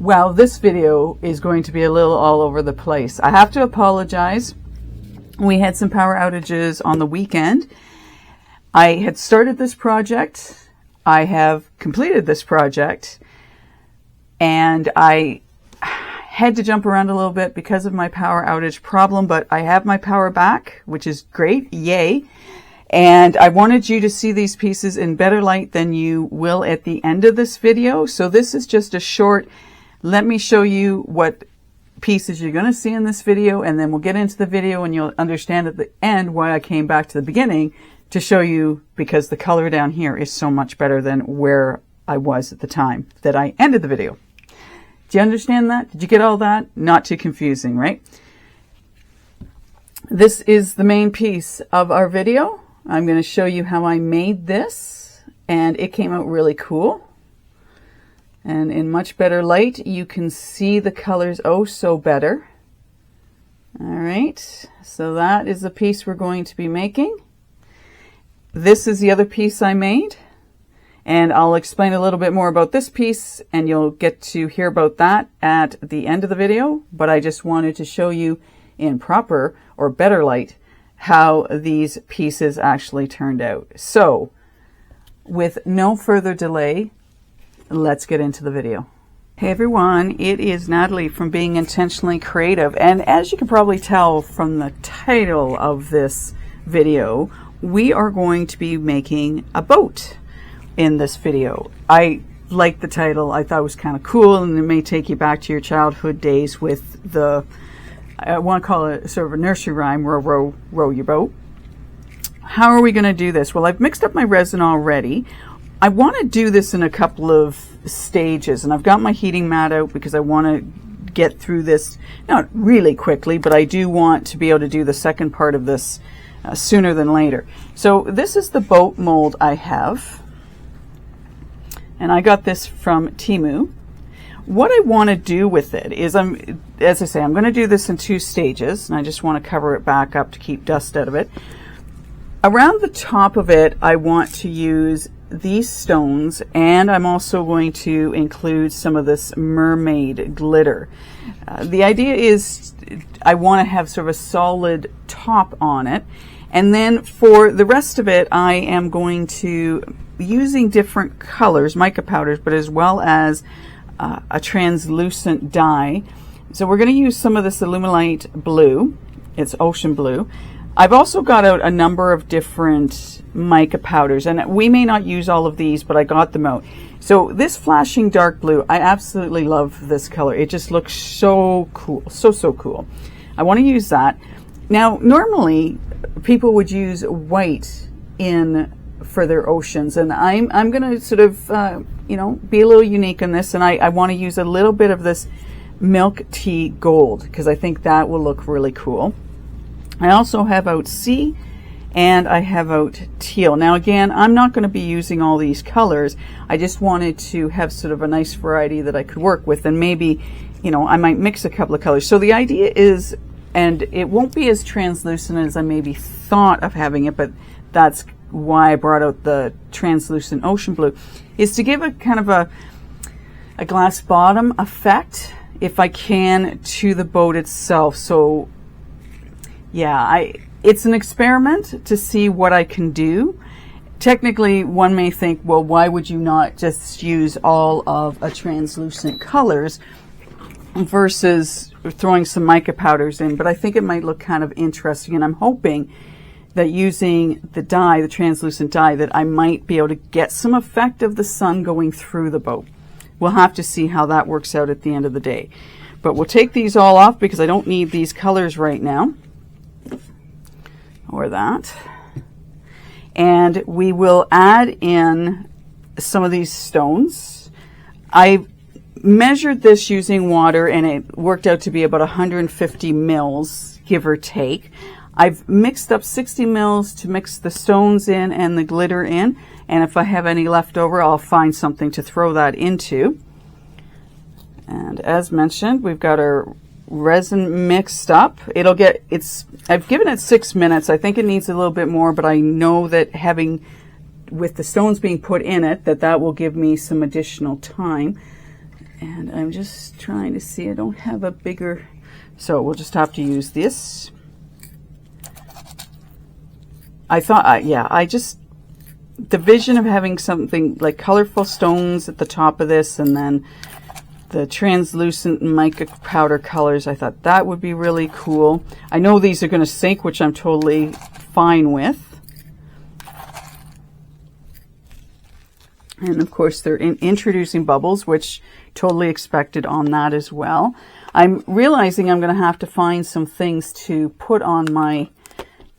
Well, this video is going to be a little all over the place. I have to apologize. We had some power outages on the weekend. I had started this project. I have completed this project. And I had to jump around a little bit because of my power outage problem, but I have my power back, which is great. Yay. And I wanted you to see these pieces in better light than you will at the end of this video. So this is just a short, let me show you what pieces you're going to see in this video, and then we'll get into the video and you'll understand at the end why I came back to the beginning to show you, because the color down here is so much better than where I was at the time that I ended the video. Do you understand that? Did you get all that? Not too confusing, right? This is the main piece of our video. I'm going to show you how I made this, and it came out really cool. And in much better light, you can see the colors oh so better. All right, so that is the piece we're going to be making. This is the other piece I made, and I'll explain a little bit more about this piece, and you'll get to hear about that at the end of the video. But I just wanted to show you in proper or better light how these pieces actually turned out. So with no further delay, let's get into the video. Hey everyone, it is Natalie from Being Intentionally Creative, and as you can probably tell from the title of this video, we are going to be making a boat in this video. I like the title. I thought it was kind of cool, and it may take you back to your childhood days with the, I want to call it sort of a nursery rhyme, row your boat. How are we going to do this? Well, I've mixed up my resin already. I want to do this in a couple of stages, and I've got my heating mat out because I want to get through this, not really quickly, but I do want to be able to do the second part of this sooner than later. So this is the boat mold I have, and I got this from Temu. What I want to do with it is, as I say, I'm going to do this in two stages, and I just want to cover it back up to keep dust out of it. Around the top of it, I want to use these stones, and I'm also going to include some of this mermaid glitter. The idea is I want to have sort of a solid top on it, and then for the rest of it I am going to using different colors, mica powders, but as well as a translucent dye. So we're going to use some of this Alumilite blue. It's ocean blue. I've also got out a number of different mica powders, and we may not use all of these, but I got them out. So this flashing dark blue, I absolutely love this color. It just looks so cool, so cool. I want to use that. Now, normally people would use white for their oceans, and I'm going to sort of be a little unique in this, and I want to use a little bit of this milk tea gold because I think that will look really cool. I also have out sea, and I have out teal. Now again, I'm not going to be using all these colors. I just wanted to have sort of a nice variety that I could work with, and maybe, I might mix a couple of colors. So the idea is, and it won't be as translucent as I maybe thought of having it, but that's why I brought out the translucent ocean blue, is to give a kind of a glass bottom effect, if I can, to the boat itself. So yeah, it's an experiment to see what I can do. Technically, one may think, well, why would you not just use all of a translucent colors versus throwing some mica powders in? But I think it might look kind of interesting, and I'm hoping that using the dye, the translucent dye, that I might be able to get some effect of the sun going through the boat. We'll have to see how that works out at the end of the day. But we'll take these all off because I don't need these colors right now. Or that. And we will add in some of these stones. I measured this using water, and it worked out to be about 150 mils, give or take. I've mixed up 60 mils to mix the stones in and the glitter in, and if I have any left over, I'll find something to throw that into. And as mentioned, we've got our resin mixed up. I've given it 6 minutes. I think it needs a little bit more, but I know that with the stones being put in it, that will give me some additional time. And I'm just trying to see, I don't have a bigger, so we'll just have to use this. I thought, the vision of having something like colorful stones at the top of this and then the translucent mica powder colors, I thought that would be really cool. I know these are going to sink, which I'm totally fine with. And of course they're introducing bubbles, which totally expected on that as well. I'm realizing I'm going to have to find some things to put on my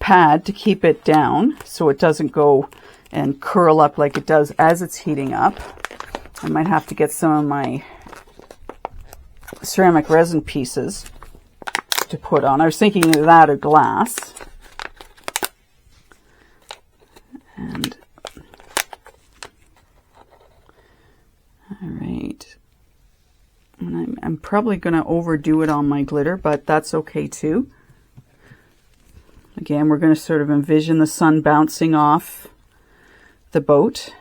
pad to keep it down so it doesn't go and curl up like it does as it's heating up. I might have to get some of my ceramic resin pieces to put on. I was thinking of that or glass. And all right. And I'm probably going to overdo it on my glitter, but that's okay too. Again, we're going to sort of envision the sun bouncing off the boat.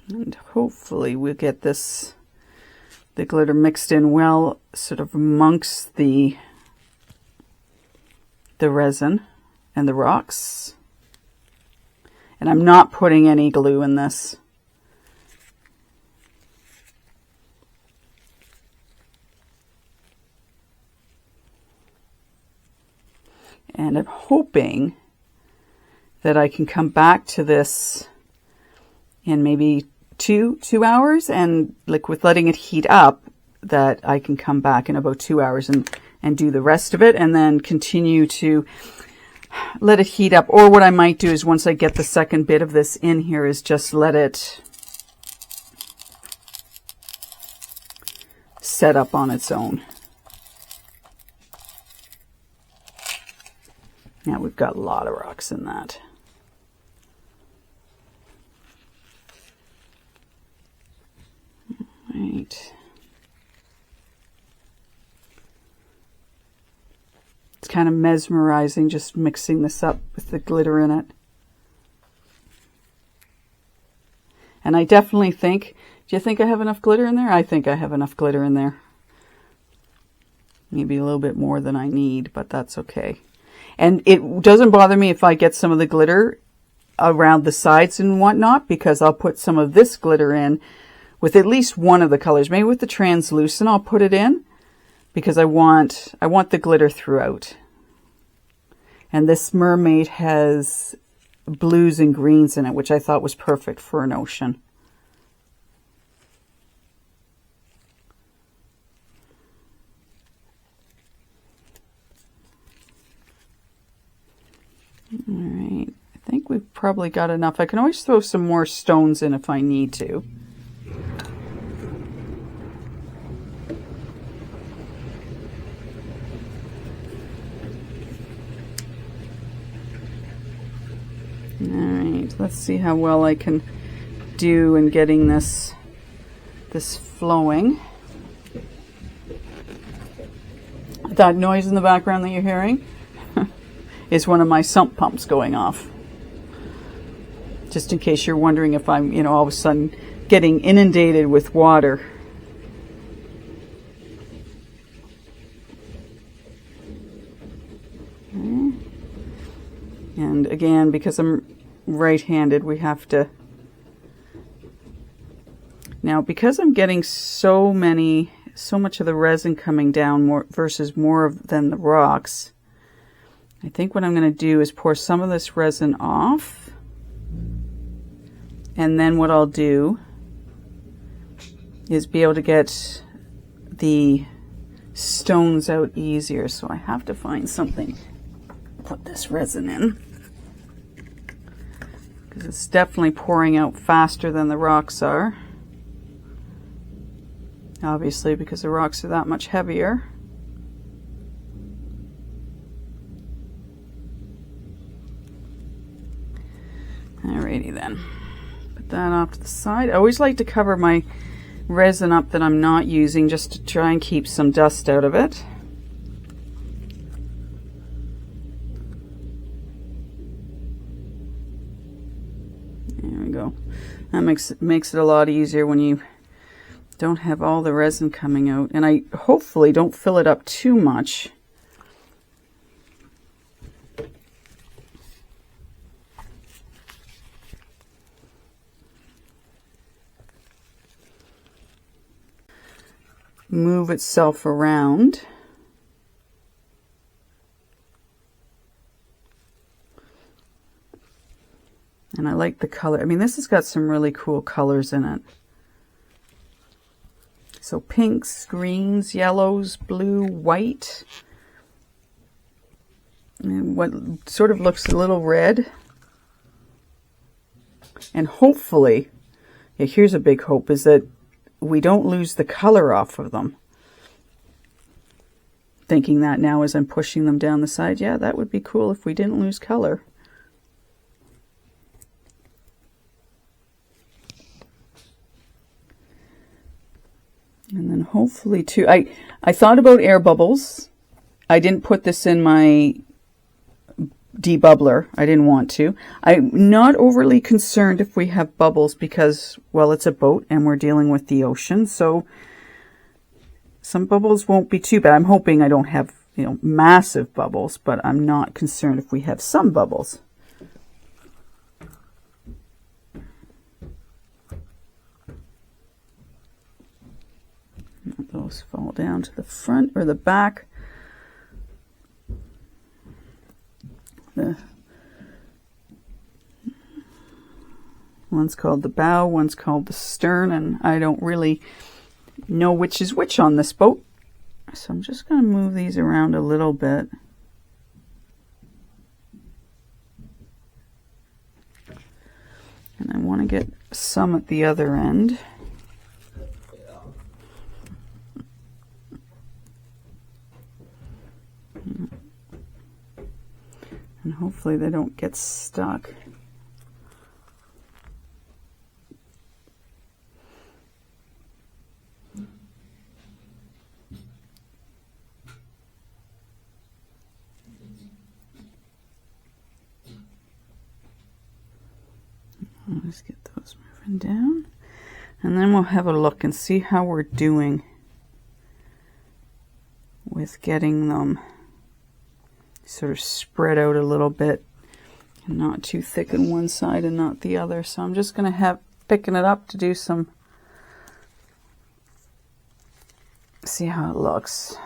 And hopefully we'll get the glitter mixed in well, sort of amongst the resin and the rocks. And I'm not putting any glue in this. And I'm hoping that I can come back to this in maybe two hours, and like with letting it heat up, that I can come back in about 2 hours and do the rest of it, and then continue to let it heat up. Or what I might do is once I get the second bit of this in here is just let it set up on its own. Now we've got a lot of rocks in that. Right. It's kind of mesmerizing just mixing this up with the glitter in it. And I definitely think, do you think I have enough glitter in there? I think I have enough glitter in there. Maybe a little bit more than I need, but that's okay. And it doesn't bother me if I get some of the glitter around the sides and whatnot, because I'll put some of this glitter in with at least one of the colors. Maybe with the translucent I'll put it in, because I want the glitter throughout. And this mermaid has blues and greens in it, which I thought was perfect for an ocean. All right, I think we've probably got enough. I can always throw some more stones in if I need to. All right, let's see how well I can do in getting this flowing. That noise in the background that you're hearing is one of my sump pumps going off. Just in case you're wondering if I'm, all of a sudden getting inundated with water. Okay. And again, because I'm right-handed, we have to... Now, because I'm getting so much of the resin coming down more than the rocks, I think what I'm going to do is pour some of this resin off, and then what I'll do is be able to get the stones out easier. So I have to find something to put this resin in, because it's definitely pouring out faster than the rocks are. Obviously, because the rocks are that much heavier. Alrighty then, put that off to the side. I always like to cover my resin up that I'm not using, just to try and keep some dust out of it. There we go. That makes it a lot easier when you don't have all the resin coming out. And I hopefully don't fill it up too much. Move itself around. And I like the color. I mean, this has got some really cool colors in it. So pinks, greens, yellows, blue, white. And what sort of looks a little red. And hopefully, yeah, here's a big hope, is that we don't lose the color off of them. Thinking that now as I'm pushing them down the side. Yeah, that would be cool if we didn't lose color. And then hopefully too, I thought about air bubbles. I didn't put this in my debubbler. I didn't want to. I'm not overly concerned if we have bubbles because, well, it's a boat and we're dealing with the ocean. So some bubbles won't be too bad. I'm hoping I don't have, massive bubbles, but I'm not concerned if we have some bubbles. Those fall down to the front or the back. One's called the bow, one's called the stern, and I don't really know which is which on this boat. So I'm just going to move these around a little bit. And I want to get some at the other end. And hopefully they don't get stuck. Let's get those moving down. And then we'll have a look and see how we're doing with getting them sort of spread out a little bit and not too thick on one side and not the other. So I'm just going to picking it up to do some, see how it looks.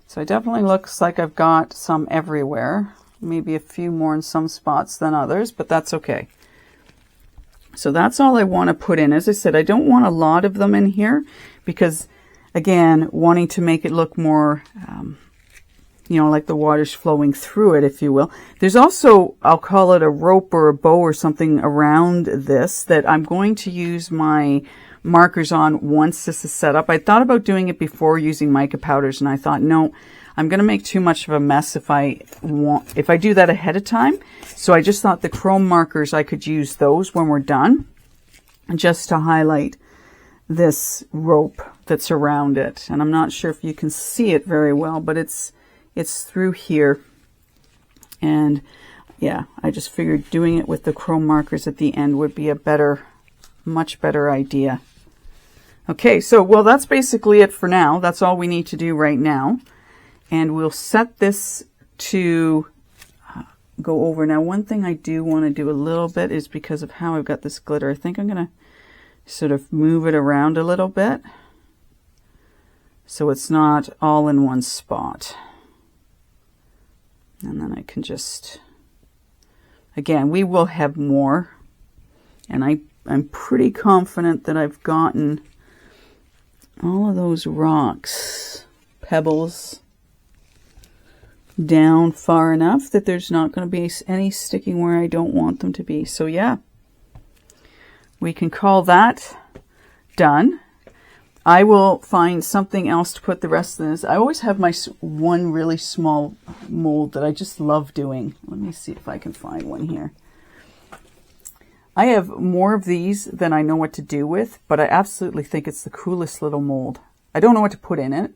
So it definitely looks like I've got some everywhere, maybe a few more in some spots than others, but that's okay. So that's all I want to put in. As I said, I don't want a lot of them in here because, again, wanting to make it look more, like the water's flowing through it, if you will. There's also, I'll call it a rope or a bow or something around this that I'm going to use my markers on once this is set up. I thought about doing it before using mica powders, and I thought, no, I'm going to make too much of a mess if I do that ahead of time. So I just thought the chrome markers, I could use those when we're done, just to highlight this rope that's around it. And I'm not sure if you can see it very well, but it's through here. And yeah, I just figured doing it with the chrome markers at the end would be a much better idea. Okay, so, well, that's basically it for now. That's all we need to do right now. And we'll set this to go over. Now, one thing I do want to do a little bit is because of how I've got this glitter, I think I'm going to sort of move it around a little bit so it's not all in one spot. And then I can just, again, we will have more. And I'm pretty confident that I've gotten all of those rocks, pebbles, down far enough that there's not going to be any sticking where I don't want them to be. So yeah, we can call that done. I will find something else to put the rest of this. I always have my one really small mold that I just love doing. Let me see if I can find one here. I have more of these than I know what to do with, but I absolutely think it's the coolest little mold. I don't know what to put in it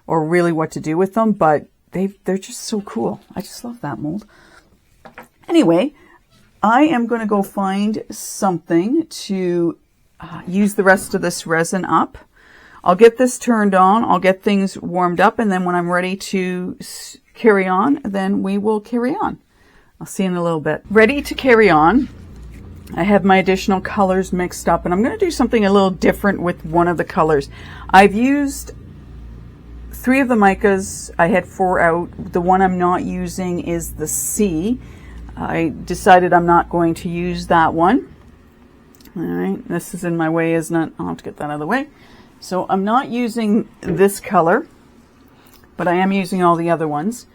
or really what to do with them, but they're just so cool. I just love that mold. Anyway, I am going to go find something to use the rest of this resin up. I'll get this turned on, I'll get things warmed up, and then when I'm ready to carry on, then we will carry on. I'll see you in a little bit. Ready to carry on. I have my additional colors mixed up, and I'm going to do something a little different with one of the colors. I've used 3 of the micas. I had 4 out. The one I'm not using is the C. I decided I'm not going to use that one. All right, this is in my way, isn't it? I'll have to get that out of the way. So I'm not using this color, but I am using all the other ones.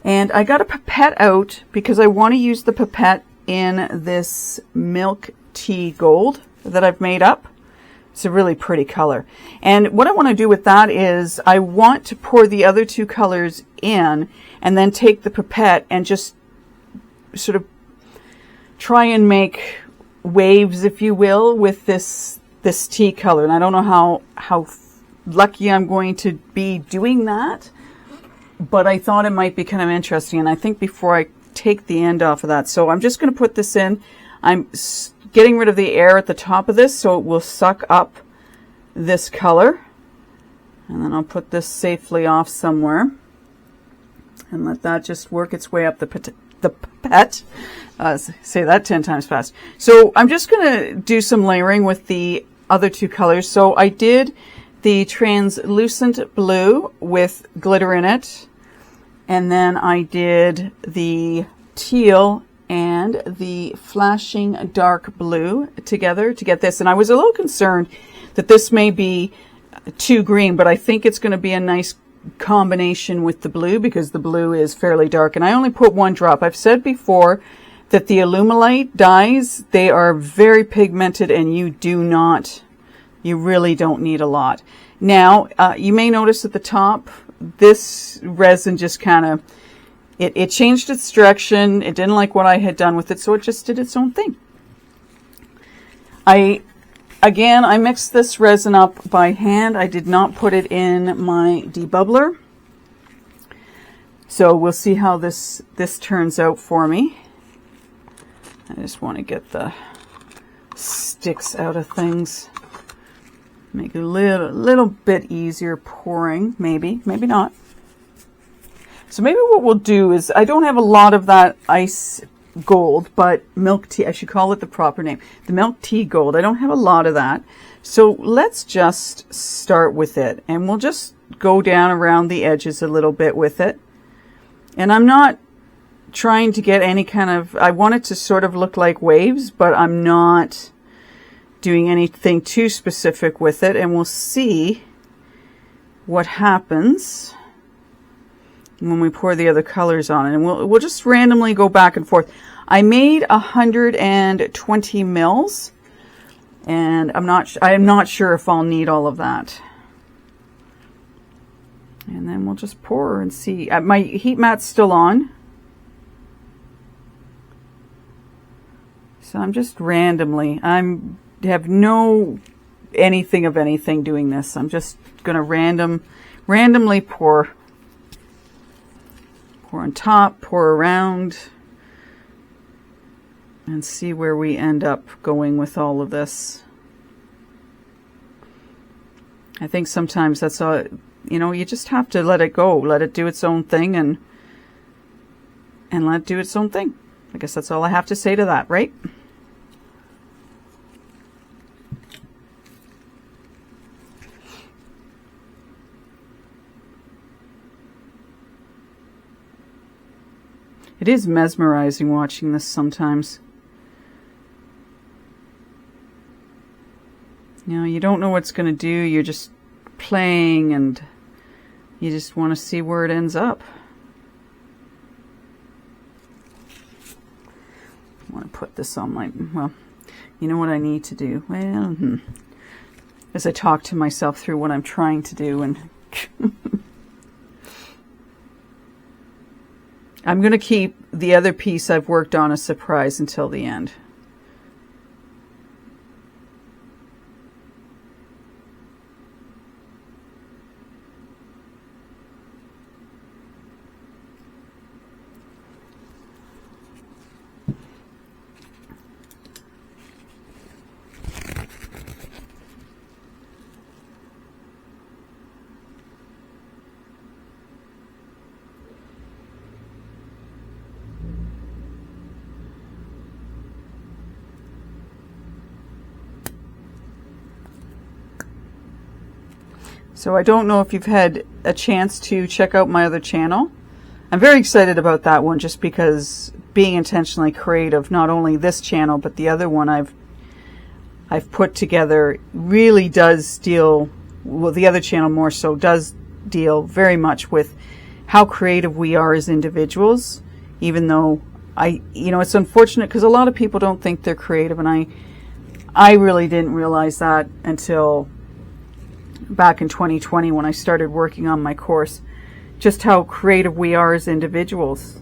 And I got a pipette out because I want to use the pipette in this milk tea gold that I've made up. It's a really pretty color. And what I want to do with that is I want to pour the other 2 colors in and then take the pipette and just sort of try and make waves, if you will, with this tea color. And I don't know how lucky I'm going to be doing that, but I thought it might be kind of interesting. And I think before I take the end off of that, so I'm just going to put this in. I'm getting rid of the air at the top of this so it will suck up this color. And then I'll put this safely off somewhere and let that just work its way up the pipette. Say that 10 times fast. So I'm just going to do some layering with the other 2 colors. So I did the translucent blue with glitter in it, and then I did the teal and the flashing dark blue together to get this. And I was a little concerned that this may be too green, but I think it's going to be a nice combination with the blue because the blue is fairly dark. And I only put 1 drop. I've said before that the Alumilite dyes, they are very pigmented and you really don't need a lot. Now, you may notice at the top, this resin just kind of, it changed its direction. It didn't like what I had done with it, so it just did its own thing. I mixed this resin up by hand. I did not put it in my debubbler. So we'll see how this turns out for me. I just want to get the sticks out of things. Make it a little bit easier pouring, maybe not. So maybe what we'll do is, I don't have a lot of that ice gold, but milk tea, I should call it the proper name. The milk tea gold, I don't have a lot of that. So let's just start with it, and we'll just go down around the edges a little bit with it. And I'm not trying to get any kind of, I want it to sort of look like waves, but I'm not doing anything too specific with it. And we'll see what happens when we pour the other colors on it. And we'll just randomly go back and forth. I made 120 mils, and I am not sure if I'll need all of that. And then we'll just pour and see. My heat mat's still on. So I'm just randomly, have no anything of anything doing this. I'm just going to randomly pour. Pour on top, pour around, and see where we end up going with all of this. I think sometimes that's all, you just have to let it go, let it do its own thing, and let it do its own thing. I guess that's all I have to say to that, right? It is mesmerizing watching this sometimes. You don't know what it's going to do. You're just playing and you just want to see where it ends up. I want to put this on my, well, you know what I need to do? Well, as I talk to myself through what I'm trying to do, and I'm going to keep the other piece I've worked on a surprise until the end. So I don't know if you've had a chance to check out my other channel. I'm very excited about that one just because being intentionally creative, not only this channel but the other one I've put together really does deal, well, the other channel more so does deal very much with how creative we are as individuals, even though it's unfortunate because a lot of people don't think they're creative, and I really didn't realize that until back in 2020 when I started working on my course, just how creative we are as individuals.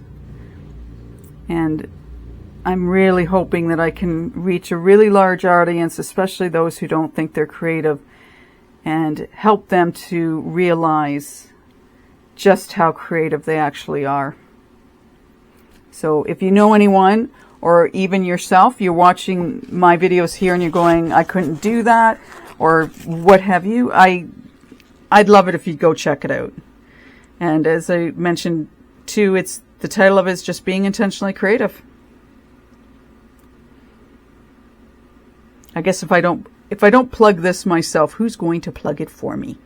And I'm really hoping that I can reach a really large audience, especially those who don't think they're creative, and help them to realize just how creative they actually are. So if you know anyone, or even yourself, you're watching my videos here and you're going, I couldn't do that, or what have you, I'd love it if you'd go check it out. And as I mentioned too, the title of it is just being intentionally creative. I guess if I don't plug this myself, who's going to plug it for me?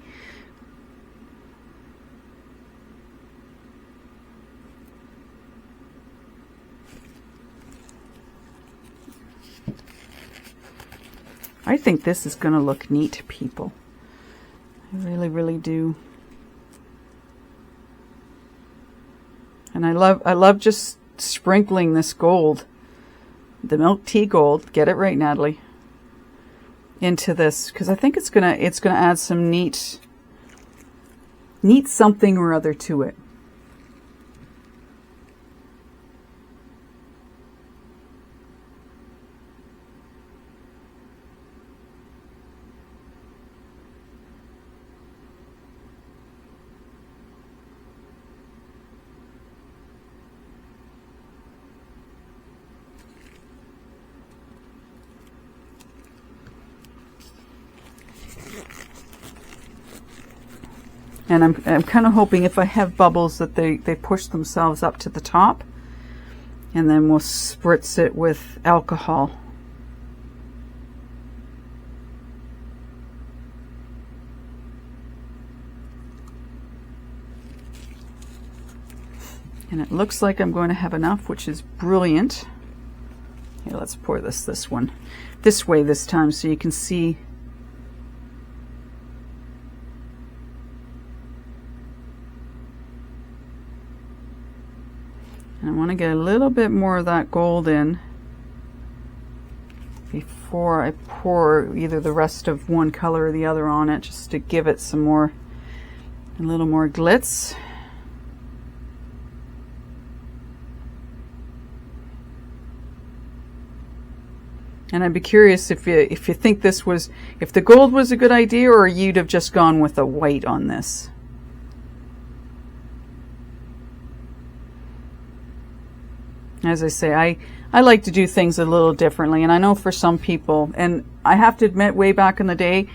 I think this is going to look neat, people. I really, really do. And I love just sprinkling this gold, the milk tea gold, get it right, Natalie, into this, because I think it's gonna add some neat something or other to it. And I'm kind of hoping if I have bubbles that they push themselves up to the top, and then we'll spritz it with alcohol. And it looks like I'm going to have enough, which is brilliant. Here, let's pour this way this time so you can see. And I want to get a little bit more of that gold in before I pour either the rest of one color or the other on it, just to give it some more, a little more glitz. And I'd be curious if you think if the gold was a good idea, or you'd have just gone with a white on this. As I say, I like to do things a little differently, and I know for some people, and I have to admit, way back in the day,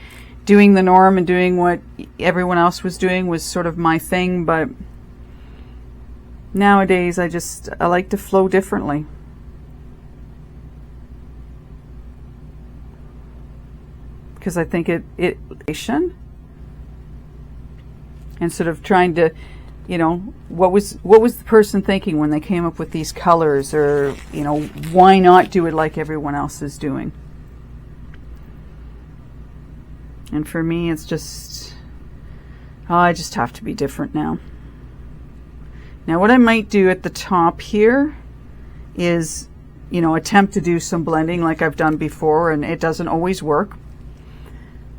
doing the norm and doing what everyone else was doing was sort of my thing, but nowadays I like to flow differently. Because I think it and sort of trying to, what was the person thinking when they came up with these colors, or why not do it like everyone else is doing? And for me, it's just, I just have to be different now. Now what I might do at the top here is, attempt to do some blending like I've done before, and it doesn't always work.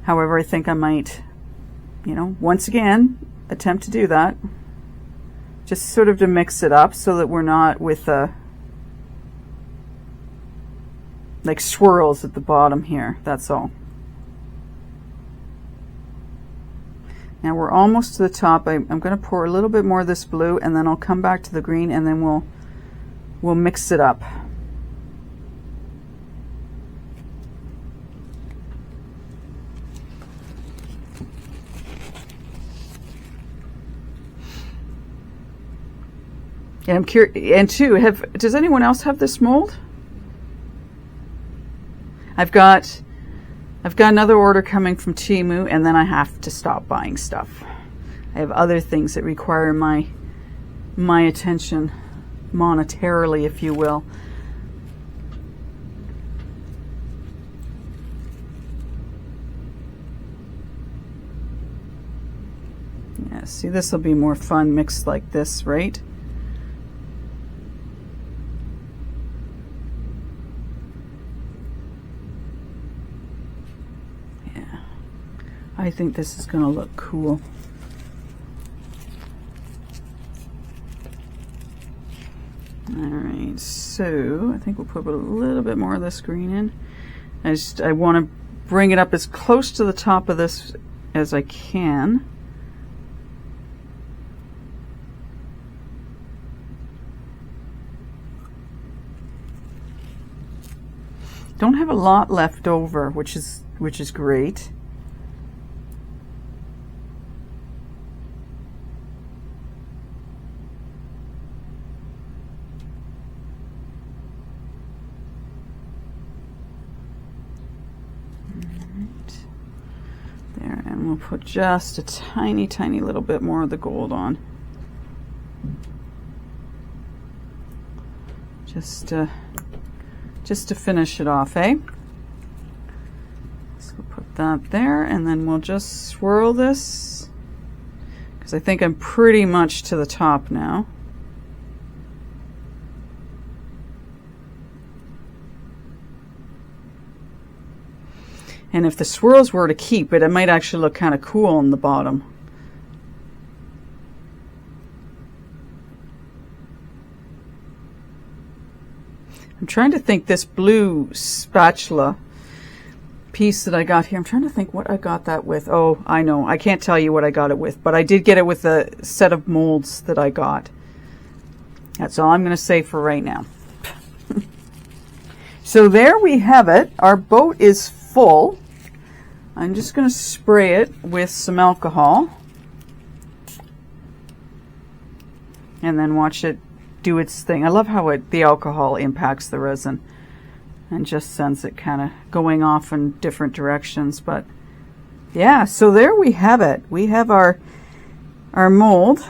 However, I think I might, once again, attempt to do that. Just sort of to mix it up so that we're not with like swirls at the bottom here. That's all. Now we're almost to the top. I'm going to pour a little bit more of this blue, and then I'll come back to the green, and then we'll mix it up. And I'm curious, and too, does anyone else have this mold? I've got I've got another order coming from Temu, and then I have to stop buying stuff. I have other things that require my attention monetarily, if you will. Yeah, see, this will be more fun mixed like this, right? Yeah, I think this is going to look cool. Alright, so I think we'll put a little bit more of this green in. I want to bring it up as close to the top of this as I can. Don't have a lot left over, which is great. There, and we'll put just a tiny little bit more of the gold on. Just to finish it off, eh? So we'll put that there, and then we'll just swirl this, because I think I'm pretty much to the top now. And if the swirls were to keep it, it might actually look kind of cool on the bottom. I'm trying to think, this blue spatula piece that I got here, I'm trying to think what I got that with. Oh, I know. I can't tell you what I got it with, but I did get it with a set of molds that I got. That's all I'm going to say for right now. So there we have it. Our boat is full. I'm just going to spray it with some alcohol and then watch it do its thing. I love how the alcohol impacts the resin and just sends it kind of going off in different directions. But yeah, so there we have it. We have our mold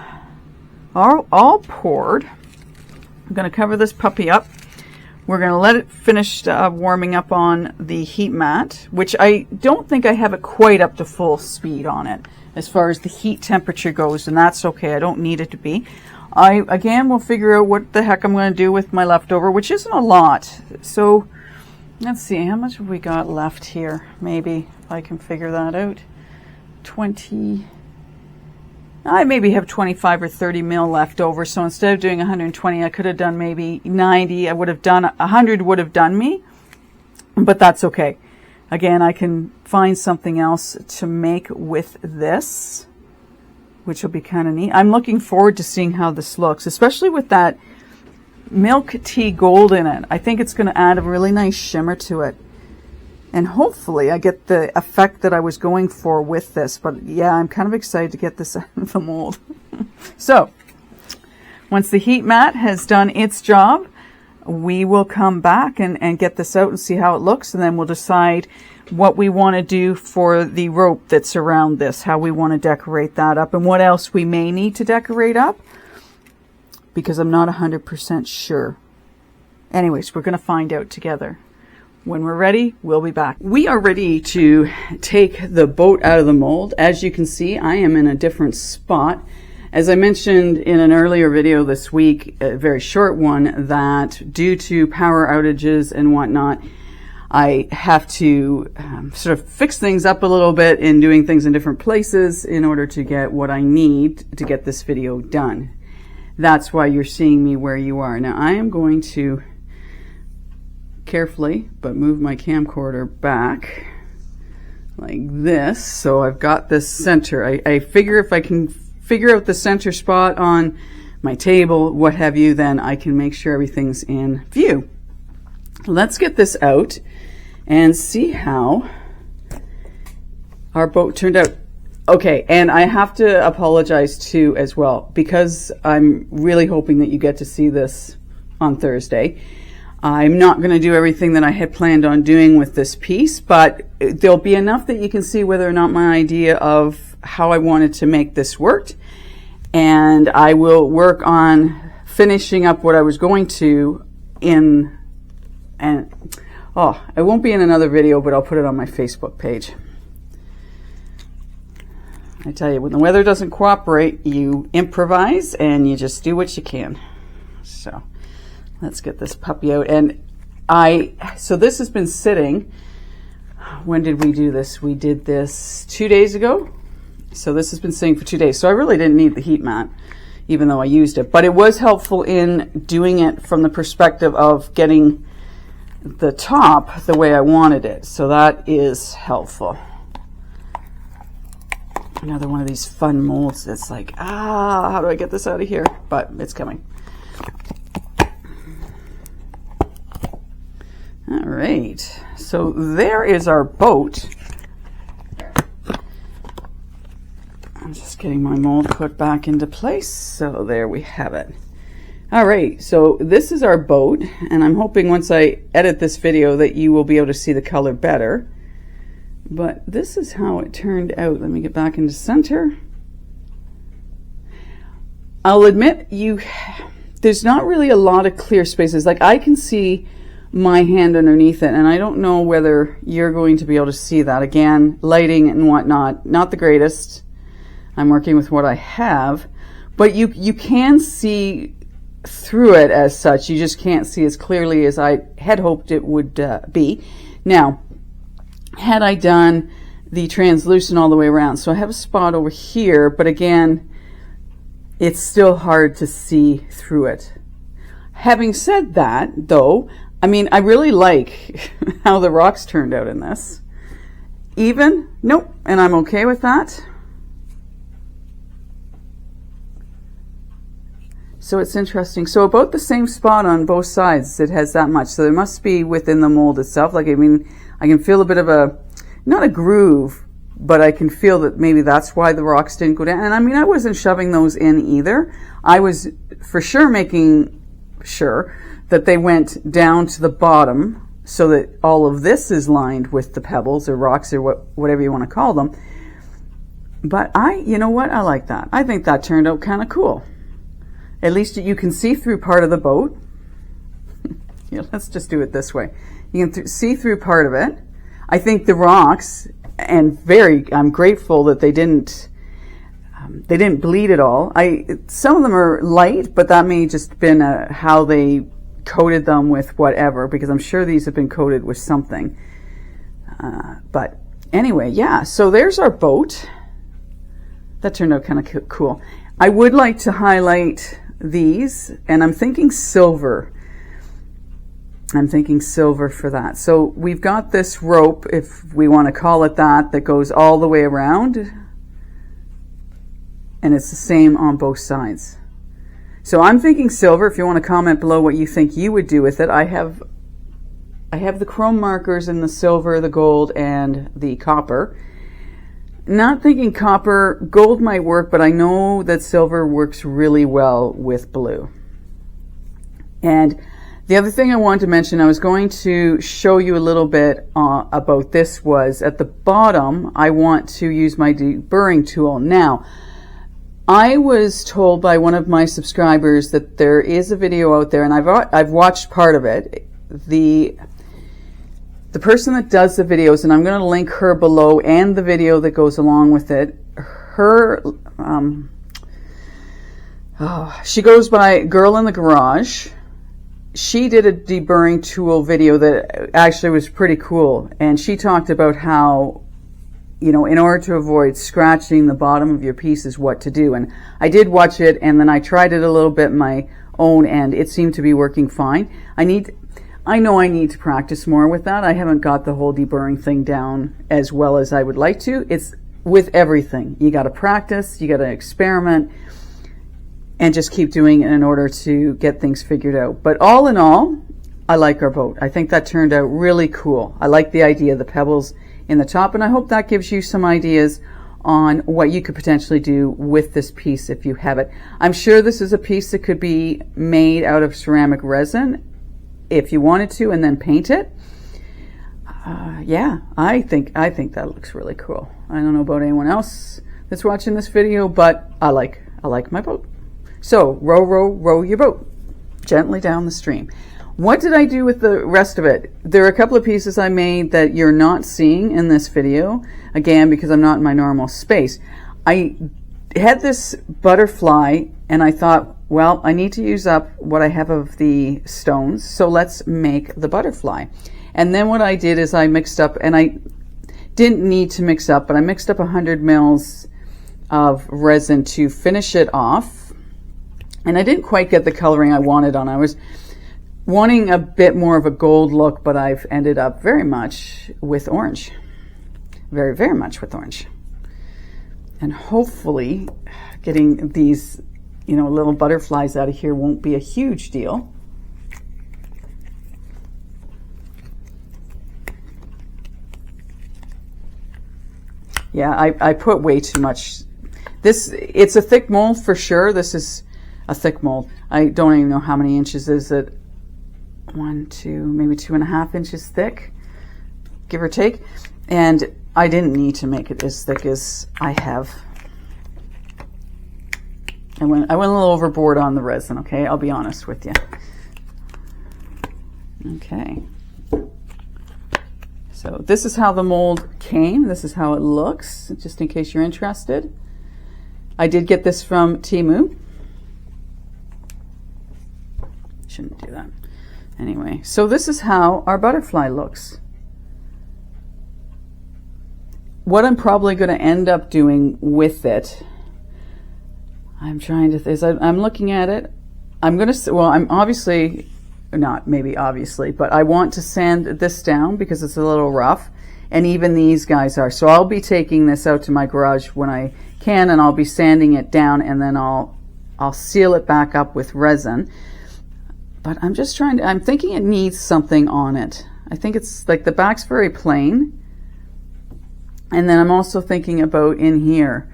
all poured. I'm going to cover this puppy up. We're going to let it finish warming up on the heat mat, which I don't think I have it quite up to full speed on it as far as the heat temperature goes, and that's okay. I don't need it to be. Again, we'll figure out what the heck I'm going to do with my leftover, which isn't a lot. So let's see, how much have we got left here? Maybe if I can figure that out. 20. I maybe have 25 or 30 mil left over. So instead of doing 120, I could have done maybe 90. I would have done 100 would have done me, but that's okay. Again, I can find something else to make with this, which will be kind of neat. I'm looking forward to seeing how this looks, especially with that milk tea gold in it. I think it's going to add a really nice shimmer to it. And hopefully I get the effect that I was going for with this. But yeah, I'm kind of excited to get this out of the mold. So once the heat mat has done its job, we will come back and get this out and see how it looks. And then we'll decide what we want to do for the rope that's around this, how we want to decorate that up, and what else we may need to decorate up, because I'm not 100% sure. Anyways, we're going to find out together. When we're ready, we'll be back. We are ready to take the boat out of the mold. As you can see, I am in a different spot. As I mentioned in an earlier video this week, a very short one, that due to power outages and whatnot, I have to sort of fix things up a little bit in doing things in different places in order to get what I need to get this video done. That's why you're seeing me where you are. Now I am going to carefully but move my camcorder back like this, so I've got this center. I figure if I can figure out the center spot on my table, what have you, then I can make sure everything's in view. Let's get this out and see how our boat turned out. Okay, and I have to apologize too as well, because I'm really hoping that you get to see this on Thursday. I'm not going to do everything that I had planned on doing with this piece, but there'll be enough that you can see whether or not my idea of how I wanted to make this worked. And I will work on finishing up what I was going to it won't be in another video, but I'll put it on my Facebook page. I tell you, when the weather doesn't cooperate, you improvise and you just do what you can. So let's get this puppy out. And so this has been sitting. When did we do this? We did this 2 days ago. So this has been sitting for 2 days. So I really didn't need the heat mat, even though I used it. But it was helpful in doing it from the perspective of getting the top the way I wanted it. So that is helpful. Another one of these fun molds that's like, how do I get this out of here? But it's coming. All right, so there is our boat. I'm just getting my mold put back into place. So there we have it. All right, so this is our boat, and I'm hoping once I edit this video that you will be able to see the color better. But this is how it turned out. Let me get back into center. I'll admit there's not really a lot of clear spaces. Like I can see my hand underneath it, and I don't know whether you're going to be able to see that. Again, lighting and whatnot, not the greatest. I'm working with what I have, but you can see through it as such. You just can't see as clearly as I had hoped it would be. Now, had I done the translucent all the way around, so I have a spot over here, but again, it's still hard to see through it. Having said that, though, I mean, I really like how the rocks turned out in this. Even? Nope, and I'm okay with that. So it's interesting. So about the same spot on both sides, it has that much. So there must be within the mold itself. Like, I mean, I can feel a bit of not a groove, but I can feel that maybe that's why the rocks didn't go down. And I mean, I wasn't shoving those in either. I was for sure making sure that they went down to the bottom so that all of this is lined with the pebbles or rocks or whatever you want to call them. But you know what? I like that. I think that turned out kind of cool. At least you can see through part of the boat. Yeah, let's just do it this way. You can see through part of it. I think the rocks, and I'm grateful that they didn't bleed at all. Some of them are light, but that may just been how they coated them with whatever, because I'm sure these have been coated with something. But anyway, yeah, so there's our boat. That turned out kind of cool. I would like to highlight these, and I'm thinking silver. I'm thinking silver for that. So we've got this rope, if we want to call it that goes all the way around, and it's the same on both sides. So I'm thinking silver. If you want to comment below what you think you would do with it. I have the chrome markers in the silver, the gold, and the copper. Not thinking copper. Gold might work, but I know that silver works really well with blue. And the other thing I wanted to mention, I was going to show you a little bit about this, was at the bottom, I want to use my deburring tool. Now, I was told by one of my subscribers that there is a video out there, and I've watched part of it. The person that does the videos, and I'm going to link her below and the video that goes along with it, she goes by Girl in the Garage. She did a deburring tool video that actually was pretty cool, and she talked about how, you know, in order to avoid scratching the bottom of your pieces, what to do. And I did watch it, and then I tried it a little bit my own, and it seemed to be working fine. I know I need to practice more with that. I haven't got the whole deburring thing down as well as I would like to. It's with everything. You got to practice, you got to experiment, and just keep doing it in order to get things figured out. But all in all, I like our boat. I think that turned out really cool. I like the idea of the pebbles in the top, and I hope that gives you some ideas on what you could potentially do with this piece if you have it. I'm sure this is a piece that could be made out of ceramic resin. if you wanted to, and then paint it. Yeah, I think that looks really cool. I don't know about anyone else that's watching this video, but I like my boat. So row your boat gently down the stream. What did I do with the rest of it? There are a couple of pieces I made that you're not seeing in this video, again, because I'm not in my normal space. I had this butterfly and I thought, well, I need to use up what I have of the stones, so let's make the butterfly. And then what I did is I mixed up, and I didn't need to mix up, but I mixed up 100 mils of resin to finish it off. And I didn't quite get the coloring I wanted on. I was wanting a bit more of a gold look, but I've ended up very much with orange. Very, very much with orange. And hopefully getting these, you know, little butterflies out of here won't be a huge deal. Yeah, I put way too much. It's a thick mold for sure. This is a thick mold. I don't even know how many inches is it. 1, 2, maybe 2.5 inches thick, give or take. And I didn't need to make it as thick as I have. I went a little overboard on the resin, okay? I'll be honest with you. Okay. So this is how the mold came. This is how it looks, just in case you're interested. I did get this from Temu. Shouldn't do that. Anyway, so this is how our butterfly looks. What I'm probably going to end up doing with it, I'm looking at it. I'm going to, well, I'm obviously, not maybe obviously, but I want to sand this down because it's a little rough, and even these guys are. So I'll be taking this out to my garage when I can, and I'll be sanding it down, and then I'll seal it back up with resin. But I'm just trying to, I'm thinking it needs something on it. I think it's like the back's very plain. And then I'm also thinking about in here,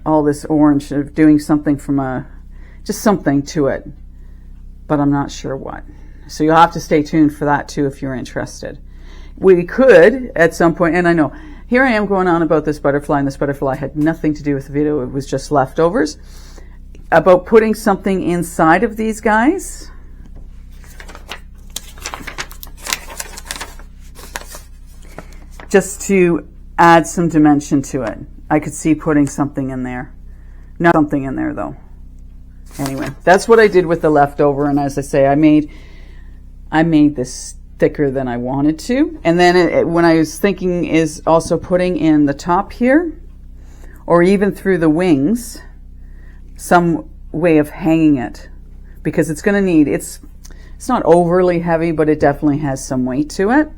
all this orange, of doing something from just something to it. But I'm not sure what. So you'll have to stay tuned for that too if you're interested. We could at some point, and I know, here I am going on about this butterfly, and this butterfly had nothing to do with the video, it was just leftovers, about putting something inside of these guys. Just to add some dimension to it. I could see putting something in there. Not something in there though. Anyway, that's what I did with the leftover, and as I say, I made this thicker than I wanted to. And then when I was thinking is also putting in the top here, or even through the wings, some way of hanging it, because it's going to need, it's not overly heavy, but it definitely has some weight to it.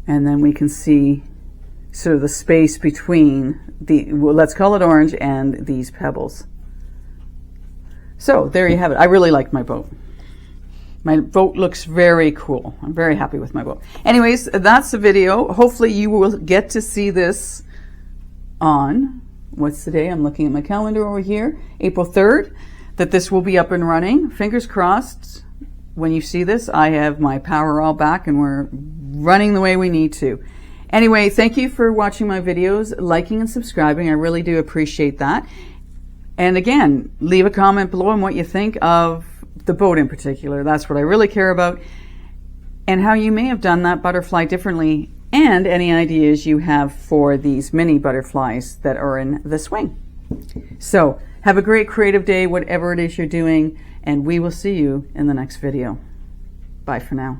And then we can see sort of the space between the, well, let's call it orange, and these pebbles. So there you have it. I really like my boat. My boat looks very cool. I'm very happy with my boat. Anyways, that's the video. Hopefully you will get to see this on, what's the day? I'm looking at my calendar over here, April 3rd, that this will be up and running. Fingers crossed. When you see this, I have my power all back and we're running the way we need to. Anyway, thank you for watching my videos, liking and subscribing. I really do appreciate that. And again, leave a comment below on what you think of the boat in particular. That's what I really care about. And how you may have done that butterfly differently, and any ideas you have for these mini butterflies that are in the swing. So have a great creative day, whatever it is you're doing, and we will see you in the next video. Bye for now.